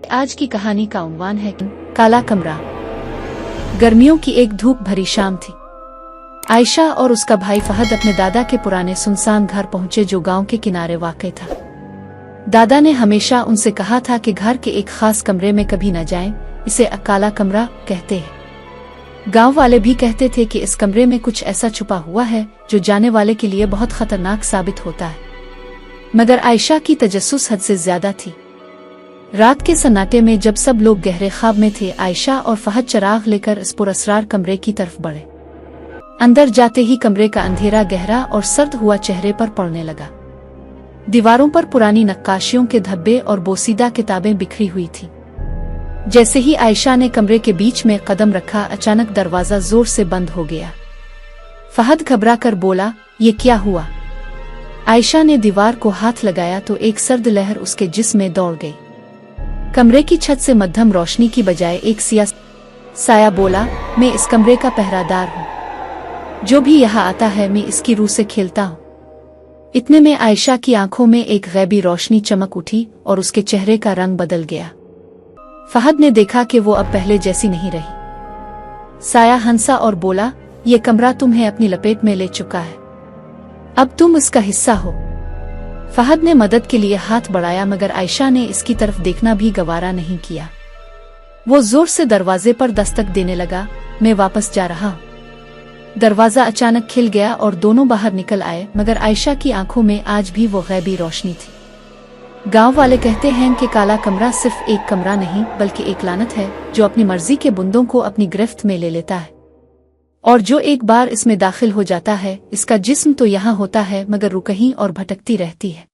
आज की कहानी का उन्वान है काला कमरा। गर्मियों की एक धूप भरी शाम थी। आयशा और उसका भाई फहद अपने दादा के पुराने सुनसान घर पहुंचे जो गांव के किनारे वाक़ था। दादा ने हमेशा उनसे कहा था कि घर के एक खास कमरे में कभी न जाएं, इसे काला कमरा कहते हैं। गांव वाले भी कहते थे कि इस कमरे में कुछ ऐसा छुपा हुआ है जो जाने वाले के लिए बहुत खतरनाक साबित होता है। मगर आयशा की तजस्सुस हद से ज्यादा थी। रात के सन्नाटे में जब सब लोग गहरे ख्वाब में थे, आयशा और फहद चिराग लेकर इस पुरअसरार कमरे की तरफ बढ़े। अंदर जाते ही कमरे का अंधेरा गहरा और सर्द हुआ चेहरे पर पड़ने लगा। दीवारों पर पुरानी नक्काशियों के धब्बे और बोसीदा किताबें बिखरी हुई थी। जैसे ही आयशा ने कमरे के बीच में कदम रखा, अचानक दरवाजा जोर से बंद हो गया। फहद घबरा कर बोला, ये क्या हुआ? आयशा ने दीवार को हाथ लगाया तो एक सर्द लहर उसके जिस्म में दौड़ गई। कमरे की छत से मध्यम रोशनी की बजाय एक सियाह साया बोला, मैं इस कमरे का पहरादार हूँ। जो भी यहाँ आता है मैं इसकी रूह से खेलता हूँ। इतने में आयशा की आंखों में एक गैबी रोशनी चमक उठी और उसके चेहरे का रंग बदल गया। फहद ने देखा कि वो अब पहले जैसी नहीं रही। साया हंसा और बोला, ये कमरा तुम्हें अपनी लपेट में ले चुका है, अब तुम इसका हिस्सा हो। फहद ने मदद के लिए हाथ बढ़ाया, मगर आयशा ने इसकी तरफ देखना भी गवारा नहीं किया। वो जोर से दरवाजे पर दस्तक देने लगा, मैं वापस जा रहा हूँ। दरवाजा अचानक खिल गया और दोनों बाहर निकल आए, मगर आयशा की आंखों में आज भी वो गैबी रोशनी थी। गांव वाले कहते हैं कि काला कमरा सिर्फ एक कमरा नहीं बल्कि एक लानत है जो अपनी मर्जी के बंदों को अपनी गिरफ्त में ले लेता है। और जो एक बार इसमें दाखिल हो जाता है, इसका जिस्म तो यहाँ होता है मगर रूह कहीं और भटकती रहती है।